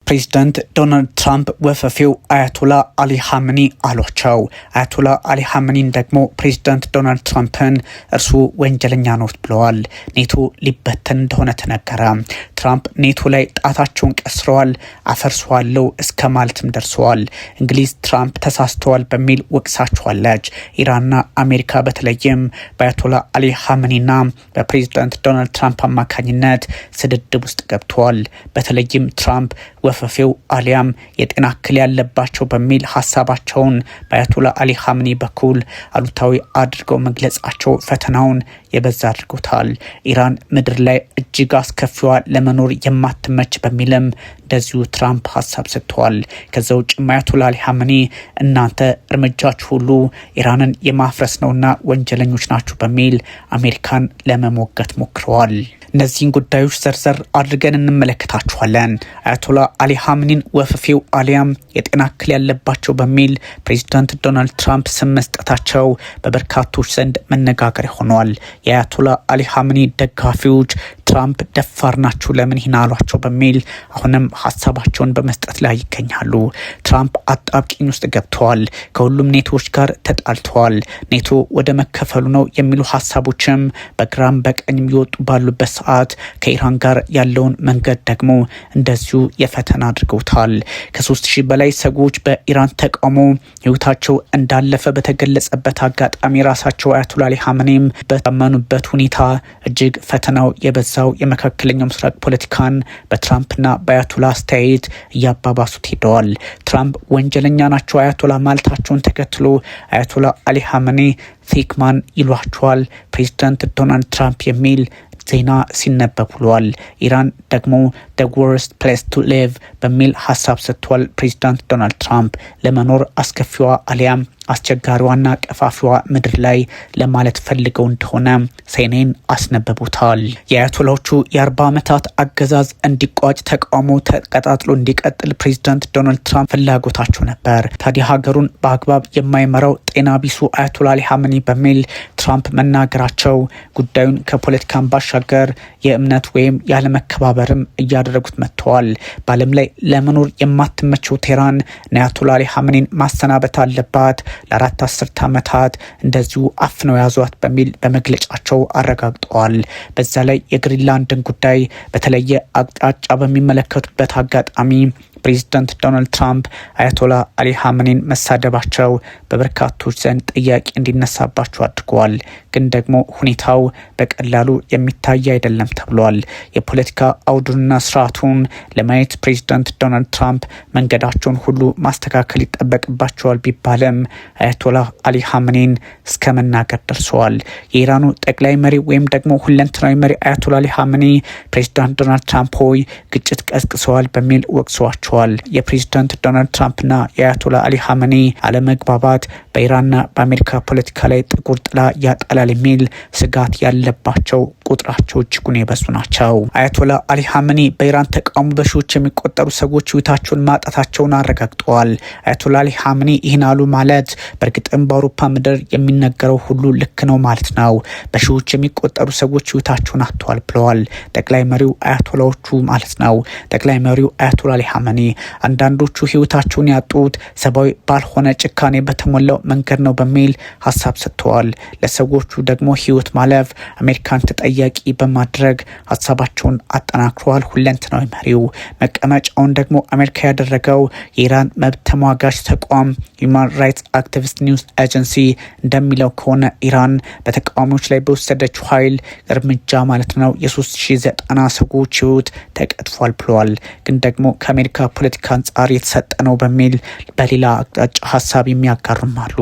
ፕሬዚዳንት ዶናልድ ትራምፕ ወፈፌው አያቶላ አሊ ሀመኒ አሏቸው። አያቶላ አሊ ሀመኒን ደግሞ ፕሬዚዳንት ዶናልድ ትራምፕን እርሱ ወንጀለኛ ነው ብለዋል። ኔቶ ሊበተን እንደሆነ ተነገረ። ትራምፕ ኔቶ ላይ ጣታቸውን ቀስረዋል፣ አፈርሰዋለሁ እስከ ማለትም ደርሰዋል። እንግሊዝ ትራምፕ ተሳስተዋል በሚል ወቅሳቸዋለች። ኢራንና አሜሪካ በተለይም በአያቶላ አሊ ሀመኒና በፕሬዚዳንት ዶናልድ ትራምፕ አማካኝነት ስድድብ ውስጥ ገብተዋል። በተለይም ትራምፕ ወፈፌው አሊያም የጤና እክል ያለባቸው በሚል ሀሳባቸውን በአያቶላ አሊ ሀመኒ በኩል አሉታዊ አድርገው መግለጻቸው ፈተናውን የበዛ አድርጎታል። ኢራን ምድር ላይ እጅግ አስከፊዋ ለመኖር የማትመች በሚልም እንደዚሁ ትራምፕ ሀሳብ ሰጥተዋል። ከዛ ውጭ አያቶላ አሊ ሀመኒ እናንተ እርምጃችሁ ሁሉ ኢራንን የማፍረስ ነውና ወንጀለኞች ናችሁ በሚል አሜሪካን ለመሞገት ሞክረዋል። እነዚህን ጉዳዮች ዘርዘር አድርገን እንመለከታቸዋለን። አያቶላ አሊ ሀመኒን ወፈፌው አሊያም የጤና እክል ያለባቸው በሚል ፕሬዚዳንት ዶናልድ ትራምፕ ስም መስጠታቸው በበርካቶች ዘንድ መነጋገሪያ ሆኗል። የአያቶላ አሊ ሀመኒ ደጋፊዎች ትራምፕ ደፋር ናቸው ለምን ይህን አሏቸው በሚል አሁንም ሀሳባቸውን በመስጠት ላይ ይገኛሉ። ትራምፕ አጣብቂኝ ውስጥ ገብተዋል። ከሁሉም ኔቶዎች ጋር ተጣልተዋል። ኔቶ ወደ መከፈሉ ነው የሚሉ ሀሳቦችም በግራም በቀኝም ይወጡ ባሉበት ሰዓት ከኢራን ጋር ያለውን መንገድ ደግሞ እንደዚሁ የፈተና አድርገውታል። ከ3000 በላይ ሰዎች በኢራን ተቃውሞ ህይወታቸው እንዳለፈ በተገለጸበት አጋጣሚ ራሳቸው አያቶላ አሊ ሀመኒም በታመኑበት ሁኔታ እጅግ ፈተናው የበዛው የመካከለኛው ምስራቅ ፖለቲካን በትራምፕና በአያቶላ አስተያየት እያባባሱት ሄደዋል። ትራምፕ ወንጀለኛ ናቸው አያቶላ ማለታቸውን ተከትሎ አያቶላ አሊ ሀመኒ ፌክማን ይሏቸዋል ፕሬዚዳንት ዶናልድ ትራምፕ የሚል ዜና ሲነበብ ውሏል። ኢራን ደግሞ the worst place to live በሚል ሀሳብ ሰጥቷል። ፕሬዚዳንት ዶናልድ ትራምፕ ለመኖር አስከፊዋ አሊያም አስቸጋሪዋና ቀፋፊዋ ምድር ላይ ለማለት ፈልገው እንደሆነ ሴኔን አስነበቡታል። የአያቶላዎቹ የ40 ዓመታት አገዛዝ እንዲቋጭ ተቃውሞ ተቀጣጥሎ እንዲቀጥል ፕሬዚዳንት ዶናልድ ትራምፕ ፍላጎታቸው ነበር። ታዲያ ሀገሩን በአግባብ የማይመራው ጤና ቢሱ አያቶላ አሊ ሀመኒ በሚል ትራምፕ መናገራቸው ጉዳዩን ከፖለቲካን ባሻገር የእምነት ወይም ያለመከባበርም እያደረጉት መጥተዋል። በዓለም ላይ ለመኖር የማትመቸው ቴህራን አያቶላ አሊ ሀመኒን ማሰናበት አለባት፣ ለ4 አስርት ዓመታት እንደዚሁ አፍነው ያዟት በሚል በመግለጫቸው አረጋግጠዋል። በዛ ላይ የግሪንላንድን ጉዳይ በተለየ አቅጣጫ በሚመለከቱበት አጋጣሚ ፕሬዚዳንት ዶናልድ ትራምፕ አያቶላ አሊ ሀመኒን መሳደባቸው በበርካቶች ዘንድ ጥያቄ እንዲነሳባቸው አድርገዋል። ግን ደግሞ ሁኔታው በቀላሉ የሚታይ አይደለም ተብሏል። የፖለቲካ አውዱንና ስርዓቱን ለማየት ፕሬዚዳንት ዶናልድ ትራምፕ መንገዳቸውን ሁሉ ማስተካከል ይጠበቅባቸዋል ቢባልም አያቶላ አሊ ሀመኒን እስከ መናገር ደርሰዋል። የኢራኑ ጠቅላይ መሪ ወይም ደግሞ ሁለንተናዊ መሪ አያቶላ አሊ ሀመኒ ፕሬዚዳንት ዶናልድ ትራምፕ ሆይ ግጭት ቀስቅሰዋል በሚል ወቅሰዋቸዋል። የፕሬዚዳንት ዶናልድ ትራምፕና የአያቶላ አሊ ሀመኒ አለመግባባት በኢራንና በአሜሪካ ፖለቲካ ላይ ጥቁር ጥላ ያጠላል የሚል ስጋት ያለባቸው ቁጥራቸው እጅጉን የበዙ ናቸው። አያቶላ አሊ ሀመኒ በኢራን ተቃውሞ በሺዎች የሚቆጠሩ ሰዎች ህይወታቸውን ማጣታቸውን አረጋግጠዋል። አያቶላ አሊ ሀመኒ ይህን አሉ ማለት በእርግጥም በአውሮፓ ምድር የሚነገረው ሁሉ ልክ ነው ማለት ነው። በሺዎች የሚቆጠሩ ሰዎች ህይወታቸውን አጥተዋል ብለዋል። ጠቅላይ መሪው አያቶላዎቹ ማለት ነው። ጠቅላይ መሪው አያቶላ አሊ ሀመኒ አንዳንዶቹ ህይወታቸውን ያጡት ሰብአዊ ባልሆነ ጭካኔ በተሞላው መንገድ ነው በሚል ሀሳብ ሰጥተዋል። ለሰዎቹ ደግሞ ህይወት ማለፍ አሜሪካን ተጠያቂ በማድረግ ሀሳባቸውን አጠናክረዋል። ሁለንተናዊ መሪው መቀመጫውን ደግሞ አሜሪካ ያደረገው የኢራን መብት ተሟጋች ተቋም ሁማን ራይትስ አክቲቪስት ኒውስ ኤጀንሲ እንደሚለው ከሆነ ኢራን በተቃዋሚዎች ላይ በወሰደችው ኃይል እርምጃ ማለት ነው የ3090 ሰዎች ህይወት ተቀጥፏል ብለዋል። ግን ደግሞ ከአሜሪካ ፖለቲካ አንጻር የተሰጠ ነው በሚል በሌላ አቅጣጫ ሀሳብ የሚያጋሩም አሉ።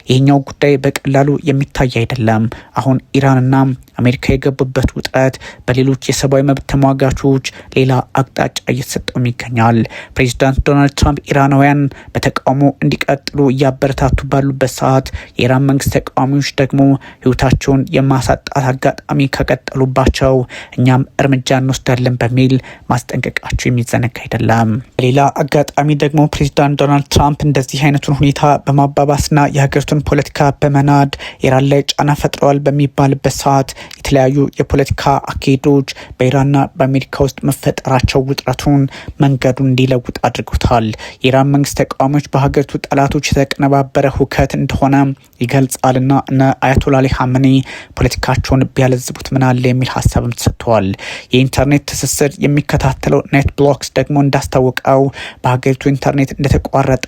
ይህኛው ጉዳይ በቀላሉ የሚታይ አይደለም። አሁን ኢራንና አሜሪካ የገቡበት ውጥረት በሌሎች የሰብአዊ መብት ተሟጋቾች ሌላ አቅጣጫ እየተሰጠውም ይገኛል። ፕሬዚዳንት ዶናልድ ትራምፕ ኢራናውያን በተቃውሞ እንዲቀጥሉ እያበረታቱ ባሉበት ሰዓት የኢራን መንግስት ተቃዋሚዎች ደግሞ ህይወታቸውን የማሳጣት አጋጣሚ ከቀጠሉባቸው እኛም እርምጃ እንወስዳለን በሚል ማስጠንቀቃቸው የሚዘነጋ አይደለም። ሌላ አጋጣሚ ደግሞ ፕሬዚዳንት ዶናልድ ትራምፕ እንደዚህ አይነቱን ሁኔታ በማባባስና የሀገሪቱን ፖለቲካ በመናድ ኢራን ላይ ጫና ፈጥረዋል በሚባልበት ሰዓት የተለያዩ የፖለቲካ አካሄዶች በኢራንና በአሜሪካ ውስጥ መፈጠራቸው ውጥረቱን መንገዱን እንዲለውጥ አድርጎታል። የኢራን መንግስት ተቃዋሚዎች በሀገሪቱ ጠላቶች የተቀነባበረ ሁከት እንደሆነ ይገልጻልና እነ አያቶላ አሊ ሀመኒ ፖለቲካቸውን ቢያለዝቡት ምናለ የሚል ሀሳብም ተሰጥተዋል። የኢንተርኔት ትስስር የሚከታተለው ኔት ብሎክስ ደግሞ እንዳስታወቀው በሀገሪቱ ኢንተርኔት እንደተቋረጠ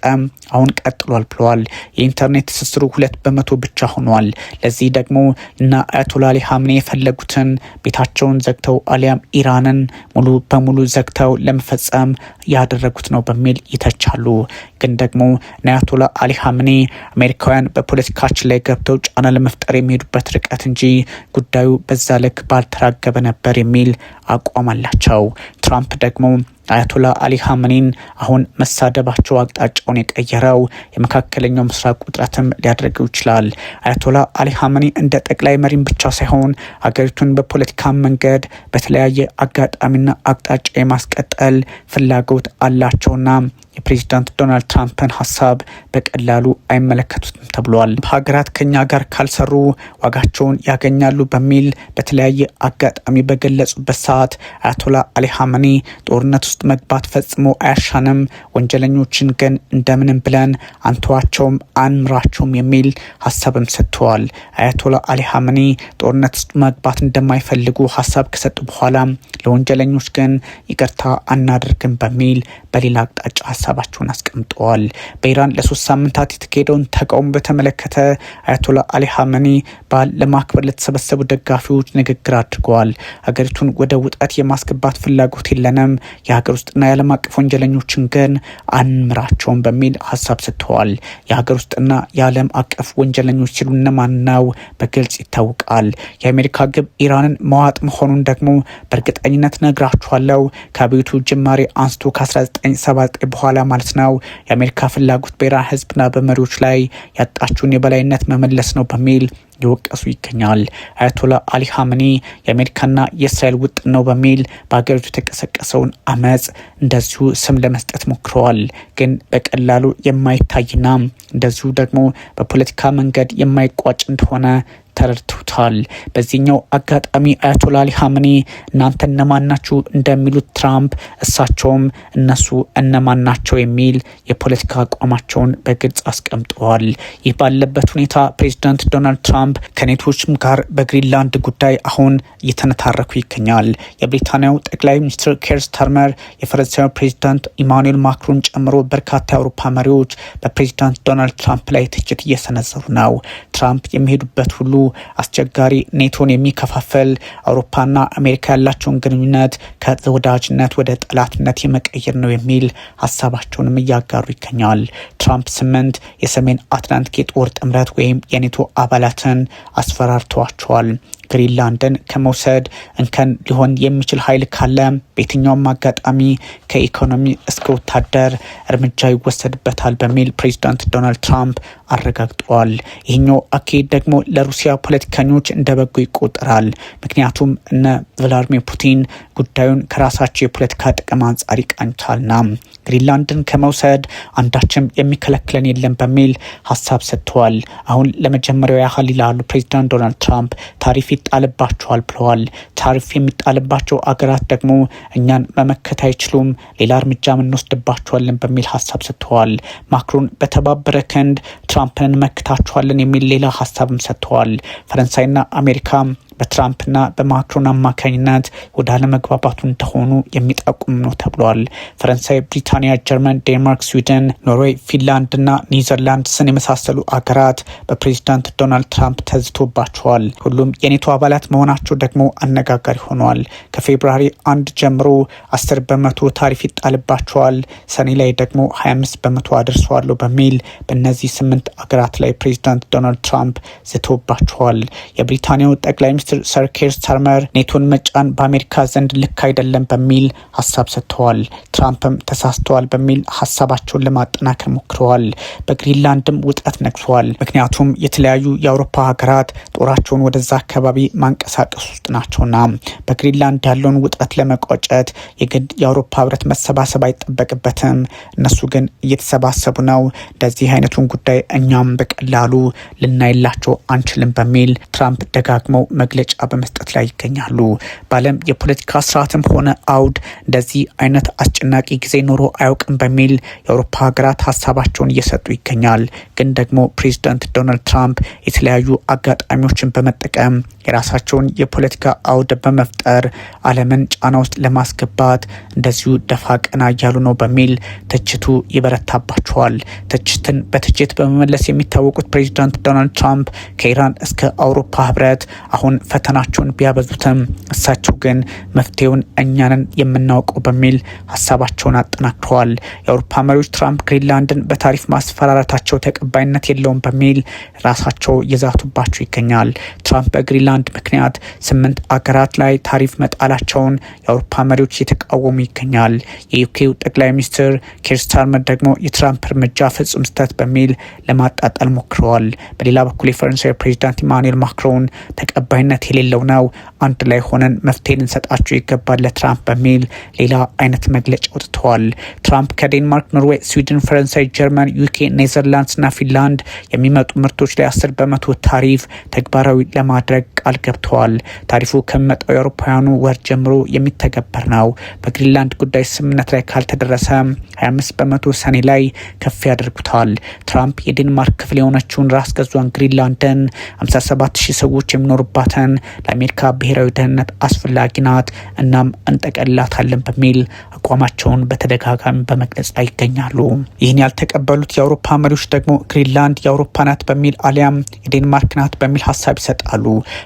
አሁን ቀጥሏል ብለዋል። የኢንተርኔት ትስስሩ 2% ብቻ ሆኗል። ለዚህ ደግሞ እና አያቶላ አሊ ሀመኒ የፈለጉትን ቤታቸውን ዘግተው አሊያም ኢራንን ሙሉ በሙሉ ዘግተው ለመፈጸም ያደረጉት ነው በሚል ይተቻሉ። ግን ደግሞ አያቶላ አሊ ሀመኒ አሜሪካውያን በፖለቲካችን ላይ ገብተው ጫና ለመፍጠር የሚሄዱበት ርቀት እንጂ ጉዳዩ በዛ ልክ ባልተራገበ ነበር የሚል አቋም አላቸው። ትራምፕ ደግሞ አያቶላ አሊ ሀመኒን አሁን መሳደባቸው አቅጣጫውን የቀየረው የመካከለኛው ምስራቅ ውጥረትም ሊያደርገው ይችላል። አያቶላ አሊ ሀመኒ እንደ ጠቅላይ መሪም ብቻ ሳይሆን ሀገሪቱን በፖለቲካ መንገድ በተለያየ አጋጣሚና አቅጣጫ የማስቀጠል ፍላጎት አላቸውና የፕሬዚዳንት ዶናልድ ትራምፕን ሀሳብ በቀላሉ አይመለከቱትም ተብሏል። ሀገራት ከኛ ጋር ካልሰሩ ዋጋቸውን ያገኛሉ በሚል በተለያየ አጋጣሚ በገለጹበት ሰዓት አያቶላ አሊ ሀመኒ ጦርነት ውስጥ መግባት ፈጽሞ አያሻንም፣ ወንጀለኞችን ግን እንደምንም ብለን አንተዋቸውም አንምራቸውም የሚል ሀሳብም ሰጥተዋል። አያቶላ አሊ ሀመኒ ጦርነት ውስጥ መግባት እንደማይፈልጉ ሀሳብ ከሰጡ በኋላ ለወንጀለኞች ግን ይቅርታ አናደርግም በሚል በሌላ አቅጣጫ ሀሳባቸውን አስቀምጠዋል። በኢራን ለ3 ሳምንታት የተካሄደውን ተቃውሞ በተመለከተ አያቶላ አሊ ሀመኒ በዓል ለማክበር ለተሰበሰቡ ደጋፊዎች ንግግር አድርገዋል። ሀገሪቱን ወደ ውጥረት የማስገባት ፍላጎት የለንም፣ የሀገር ውስጥና የዓለም አቀፍ ወንጀለኞችን ግን አንምራቸውም በሚል ሀሳብ ሰጥተዋል። የሀገር ውስጥና የዓለም አቀፍ ወንጀለኞች ሲሉ እነማን ነው በግልጽ ይታወቃል። የአሜሪካ ግብ ኢራንን መዋጥ መሆኑን ደግሞ በእርግጠኝነት ነግራችኋለሁ። ከአብዮቱ ጅማሬ አንስቶ ከ1979 በኋላ ማለት ነው። የአሜሪካ ፍላጎት በኢራን ህዝብና በመሪዎች ላይ ያጣችውን የበላይነት መመለስ ነው በሚል ይወቀሱ ይገኛል። አያቶላ አሊ ሀመኒ የአሜሪካና የእስራኤል ውጥን ነው በሚል በሀገሪቱ የተቀሰቀሰውን አመፅ እንደዚሁ ስም ለመስጠት ሞክረዋል። ግን በቀላሉ የማይታይና እንደዚሁ ደግሞ በፖለቲካ መንገድ የማይቋጭ እንደሆነ ተረድቶታል። በዚህኛው አጋጣሚ አያቶላ አሊ ሀመኒ እናንተ እነማን ናችሁ እንደሚሉት ትራምፕ እሳቸውም እነሱ እነማን ናቸው የሚል የፖለቲካ አቋማቸውን በግልጽ አስቀምጠዋል። ይህ ባለበት ሁኔታ ፕሬዚዳንት ዶናልድ ትራምፕ ከኔቶችም ጋር በግሪንላንድ ጉዳይ አሁን እየተነታረኩ ይገኛል። የብሪታንያው ጠቅላይ ሚኒስትር ኬር ስታርመር የፈረንሳዩ ፕሬዚዳንት ኢማኑኤል ማክሮን ጨምሮ በርካታ የአውሮፓ መሪዎች በፕሬዚዳንት ዶናልድ ትራምፕ ላይ ትችት እየሰነዘሩ ነው። ትራምፕ የሚሄዱበት ሁሉ አስቸጋሪ ኔቶን የሚከፋፈል አውሮፓና አሜሪካ ያላቸውን ግንኙነት ከወዳጅነት ወደ ጠላትነት የመቀየር ነው የሚል ሀሳባቸውንም እያጋሩ ይገኛል። ትራምፕ 8 የሰሜን አትላንቲክ የጦር ጥምረት ወይም የኔቶ አባላትን አስፈራርተዋቸዋል። ግሪንላንድን ከመውሰድ እንከን ሊሆን የሚችል ኃይል ካለ በየትኛውም አጋጣሚ ከኢኮኖሚ እስከ ወታደር እርምጃ ይወሰድበታል በሚል ፕሬዚዳንት ዶናልድ ትራምፕ አረጋግጠዋል። ይህኛው አካሄድ ደግሞ ለሩሲያ ፖለቲከኞች እንደ በጎ ይቆጠራል። ምክንያቱም እነ ቭላድሚር ፑቲን ጉዳዩን ከራሳቸው የፖለቲካ ጥቅም አንጻር ይቃኙታልና ግሪንላንድን ከመውሰድ አንዳችም የሚከለክለን የለም በሚል ሀሳብ ሰጥተዋል። አሁን ለመጀመሪያው ያህል ይላሉ ፕሬዚዳንት ዶናልድ ትራምፕ ታሪፍ ይጣልባቸዋል ብለዋል። ታሪፍ የሚጣልባቸው አገራት ደግሞ እኛን መመከት አይችሉም፣ ሌላ እርምጃ እንወስድባቸዋለን በሚል ሀሳብ ሰጥተዋል። ማክሮን በተባበረ ክንድ ትራምፕን እንመክታቸዋለን የሚል ሌላ ሀሳብም ሰጥተዋል። ፈረንሳይና አሜሪካ በትራምፕና በማክሮን አማካኝነት ወደ አለመግባባቱ እንደሆኑ የሚጠቁም ነው ተብሏል። ፈረንሳይ፣ ብሪታንያ፣ ጀርመን፣ ዴንማርክ፣ ስዊድን፣ ኖርዌይ፣ ፊንላንድና ኒዘርላንድስን የመሳሰሉ አገራት በፕሬዚዳንት ዶናልድ ትራምፕ ተዝቶባቸዋል። ሁሉም የኔቶ አባላት መሆናቸው ደግሞ አነጋጋሪ ሆኗል። ከፌብሩዋሪ 1 ጀምሮ 10% ታሪፍ ይጣልባቸዋል፣ ሰኔ ላይ ደግሞ 25% አድርሰዋለሁ በሚል በእነዚህ 8 አገራት ላይ ፕሬዚዳንት ዶናልድ ትራምፕ ዝተውባቸዋል። የብሪታንያው ጠቅላይ ሚኒስትር ሚኒስትር ሰር ኬር ስታርመር ኔቶን መጫን በአሜሪካ ዘንድ ልክ አይደለም በሚል ሀሳብ ሰጥተዋል። ትራምፕም ተሳስተዋል በሚል ሀሳባቸውን ለማጠናከር ሞክረዋል። በግሪንላንድም ውጥረት ነግሷል። ምክንያቱም የተለያዩ የአውሮፓ ሀገራት ጦራቸውን ወደዛ አካባቢ ማንቀሳቀስ ውስጥ ናቸውና በግሪንላንድ ያለውን ውጥረት ለመቋጨት የግድ የአውሮፓ ህብረት መሰባሰብ አይጠበቅበትም። እነሱ ግን እየተሰባሰቡ ነው። እንደዚህ አይነቱን ጉዳይ እኛም በቀላሉ ልናይላቸው አንችልም በሚል ትራምፕ ደጋግመው መግለጫ በመስጠት ላይ ይገኛሉ። በዓለም የፖለቲካ ስርዓትም ሆነ አውድ እንደዚህ አይነት አስጨናቂ ጊዜ ኖሮ አያውቅም በሚል የአውሮፓ ሀገራት ሀሳባቸውን እየሰጡ ይገኛል። ግን ደግሞ ፕሬዚዳንት ዶናልድ ትራምፕ የተለያዩ አጋጣሚዎችን በመጠቀም የራሳቸውን የፖለቲካ አውድ በመፍጠር ዓለምን ጫና ውስጥ ለማስገባት እንደዚሁ ደፋ ቀና እያሉ ነው በሚል ትችቱ ይበረታባቸዋል። ትችትን በትችት በመመለስ የሚታወቁት ፕሬዚዳንት ዶናልድ ትራምፕ ከኢራን እስከ አውሮፓ ህብረት አሁን ፈተናቸውን ቢያበዙትም እሳቸው ግን መፍትሄውን እኛንን የምናውቀው በሚል ሀሳባቸውን አጠናክረዋል። የአውሮፓ መሪዎች ትራምፕ ግሪንላንድን በታሪፍ ማስፈራራታቸው ተቀባይነት የለውም በሚል ራሳቸው እየዛቱባቸው ይገኛል። ትራምፕ በግሪንላንድ ምክንያት 8 አገራት ላይ ታሪፍ መጣላቸውን የአውሮፓ መሪዎች እየተቃወሙ ይገኛል። የዩኬው ጠቅላይ ሚኒስትር ኬር ስታርመር ደግሞ የትራምፕ እርምጃ ፍጹም ስህተት በሚል ለማጣጣል ሞክረዋል። በሌላ በኩል የፈረንሳይ ፕሬዚዳንት ኢማኑኤል ማክሮን ተቀባይነት የሌለው ነው፣ አንድ ላይ ሆነን መፍትሄ ልንሰጣቸው ይገባል ለትራምፕ በሚል ሌላ አይነት መግለጫ አውጥተዋል። ትራምፕ ከዴንማርክ፣ ኖርዌይ፣ ስዊድን፣ ፈረንሳይ፣ ጀርመን፣ ዩኬ፣ ኔዘርላንድስና ፊንላንድ የሚመጡ ምርቶች ላይ 10% ታሪፍ ተግባራዊ ለማድረግ ቃል ገብተዋል። ታሪፉ ከሚመጣው የአውሮፓውያኑ ወር ጀምሮ የሚተገበር ነው። በግሪንላንድ ጉዳይ ስምምነት ላይ ካልተደረሰ 25% ሰኔ ላይ ከፍ ያደርጉታል። ትራምፕ የዴንማርክ ክፍል የሆነችውን ራስ ገዟን ግሪንላንድን 57,000 ሰዎች የሚኖሩባትን ለአሜሪካ ብሔራዊ ደህንነት አስፈላጊ ናት፣ እናም እንጠቀልላታለን በሚል አቋማቸውን በተደጋጋሚ በመግለጽ ላይ ይገኛሉ። ይህን ያልተቀበሉት የአውሮፓ መሪዎች ደግሞ ግሪንላንድ የአውሮፓ ናት በሚል አሊያም የዴንማርክ ናት በሚል ሀሳብ ይሰጣሉ።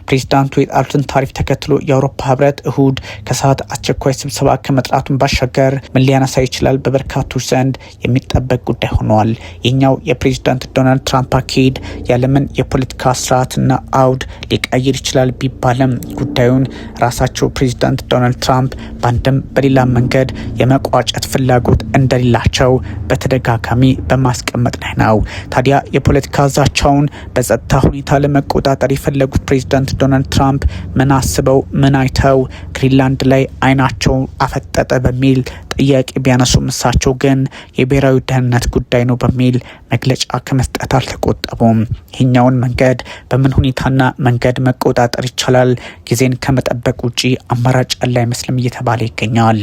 ፕሬዚዳንቱ የጣሉትን ታሪፍ ተከትሎ የአውሮፓ ህብረት እሁድ ከሰዓት አስቸኳይ ስብሰባ ከመጥራቱን ባሻገር ምን ሊያነሳ ይችላል በበርካቶች ዘንድ የሚጠበቅ ጉዳይ ሆኗል። የኛው የፕሬዚዳንት ዶናልድ ትራምፕ አካሄድ የዓለምን የፖለቲካ ስርዓትና አውድ ሊቀይር ይችላል ቢባልም ጉዳዩን ራሳቸው ፕሬዚዳንት ዶናልድ ትራምፕ በአንድም በሌላ መንገድ የመቋጨት ፍላጎት እንደሌላቸው በተደጋጋሚ በማስቀመጥ ላይ ነው። ታዲያ የፖለቲካ ዛቻውን በጸጥታ ሁኔታ ለመቆጣጠር የፈለጉት ፕሬዚዳንት ዶናልድ ትራምፕ ምን አስበው ምን አይተው ግሪንላንድ ላይ አይናቸው አፈጠጠ በሚል ጥያቄ ቢያነሱም እሳቸው ግን የብሔራዊ ደህንነት ጉዳይ ነው በሚል መግለጫ ከመስጠት አልተቆጠቡም። ይህኛውን መንገድ በምን ሁኔታና መንገድ መቆጣጠር ይቻላል? ጊዜን ከመጠበቅ ውጪ አማራጭ ያለ አይመስልም እየተባለ ይገኛል።